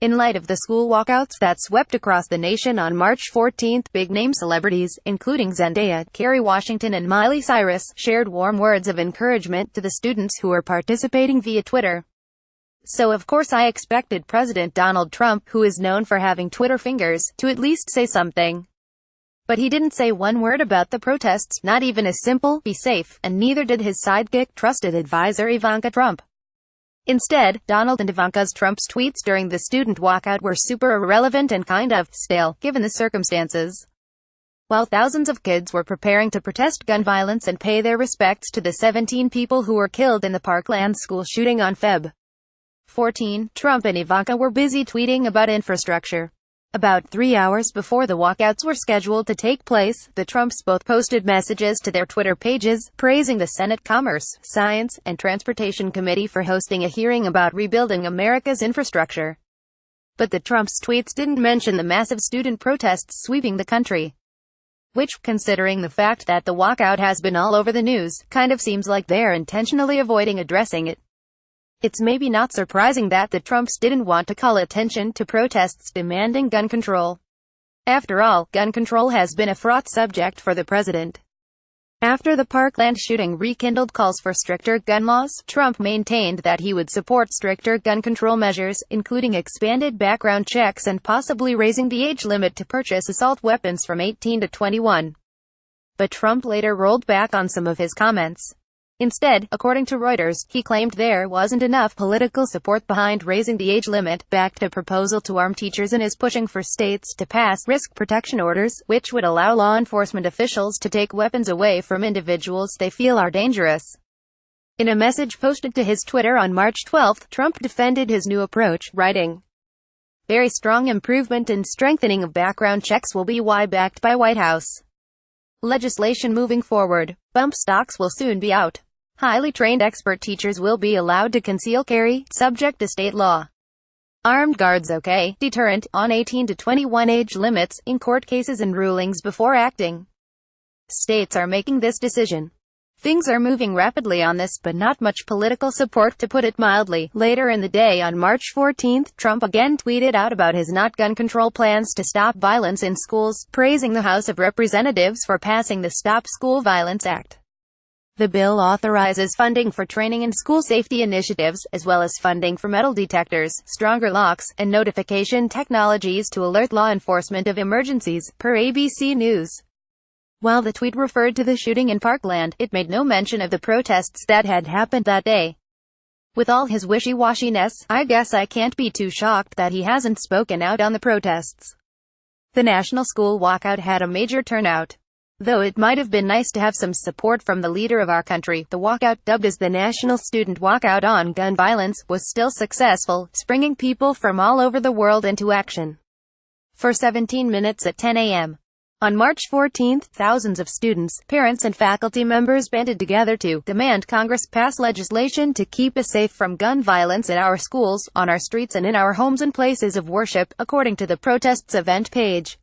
In light of the school walkouts that swept across the nation on March 14, big-name celebrities, including Zendaya, Kerry Washington and Miley Cyrus, shared warm words of encouragement to the students who were participating via Twitter. So of course I expected President Donald Trump, who is known for having Twitter fingers, to at least say something. But he didn't say one word about the protests, not even a simple, "be safe," and neither did his sidekick, trusted advisor Ivanka Trump. Instead, Donald and Ivanka's Trump's tweets during the student walkout were super irrelevant and kind of stale, given the circumstances. While thousands of kids were preparing to protest gun violence and pay their respects to the 17 people who were killed in the Parkland school shooting on Feb. 14, Trump and Ivanka were busy tweeting about infrastructure. About 3 hours before the walkouts were scheduled to take place, the Trumps both posted messages to their Twitter pages, praising the Senate Commerce, Science, and Transportation Committee for hosting a hearing about rebuilding America's infrastructure. But the Trumps' tweets didn't mention the massive student protests sweeping the country. Which, considering the fact that the walkout has been all over the news, kind of seems like they're intentionally avoiding addressing it. It's maybe not surprising that the Trumps didn't want to call attention to protests demanding gun control. After all, gun control has been a fraught subject for the president. After the Parkland shooting rekindled calls for stricter gun laws, Trump maintained that he would support stricter gun control measures, including expanded background checks and possibly raising the age limit to purchase assault weapons from 18 to 21. But Trump later rolled back on some of his comments. Instead, according to Reuters, he claimed there wasn't enough political support behind raising the age limit, backed a proposal to arm teachers and is pushing for states to pass risk protection orders, which would allow law enforcement officials to take weapons away from individuals they feel are dangerous. In a message posted to his Twitter on March 12, Trump defended his new approach, writing, "Very strong improvement and strengthening of background checks will be backed by White House legislation moving forward. Bump stocks will soon be out. Highly trained expert teachers will be allowed to conceal carry, subject to state law. Armed guards okay, deterrent, on 18 to 21 age limits, in court cases and rulings before acting. States are making this decision. Things are moving rapidly on this, but not much political support, to put it mildly." Later in the day on March 14, Trump again tweeted out about his not gun control plans to stop violence in schools, praising the House of Representatives for passing the Stop School Violence Act. The bill authorizes funding for training and school safety initiatives, as well as funding for metal detectors, stronger locks, and notification technologies to alert law enforcement of emergencies, per ABC News. While the tweet referred to the shooting in Parkland, it made no mention of the protests that had happened that day. With all his wishy-washiness, I guess I can't be too shocked that he hasn't spoken out on the protests. The national school walkout had a major turnout. Though it might have been nice to have some support from the leader of our country, the walkout, dubbed as the National Student Walkout on Gun Violence, was still successful, springing people from all over the world into action. For 17 minutes at 10 a.m. on March 14, thousands of students, parents and faculty members banded together to demand Congress pass legislation to keep us safe from gun violence at our schools, on our streets and in our homes and places of worship, according to the protests event page.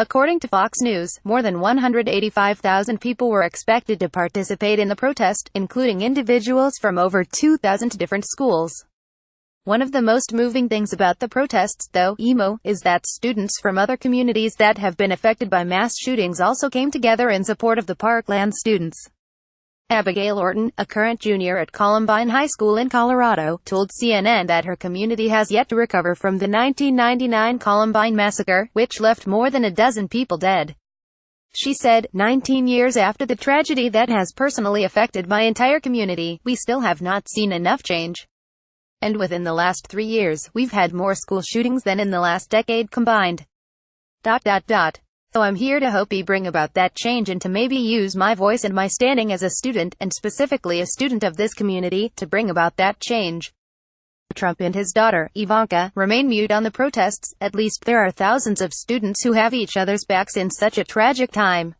According to Fox News, more than 185,000 people were expected to participate in the protest, including individuals from over 2,000 different schools. One of the most moving things about the protests, though, is that students from other communities that have been affected by mass shootings also came together in support of the Parkland students. Abigail Orton, a current junior at Columbine High School in Colorado, told CNN that her community has yet to recover from the 1999 Columbine massacre, which left more than a dozen people dead. She said, 19 years after the tragedy that has personally affected my entire community, we still have not seen enough change. And within the last 3 years, we've had more school shootings than in the last decade combined. So I'm here to hope bring about that change and to maybe use my voice and my standing as a student, and specifically a student of this community, to bring about that change. Trump and his daughter, Ivanka, remain mute on the protests. At least there are thousands of students who have each other's backs in such a tragic time.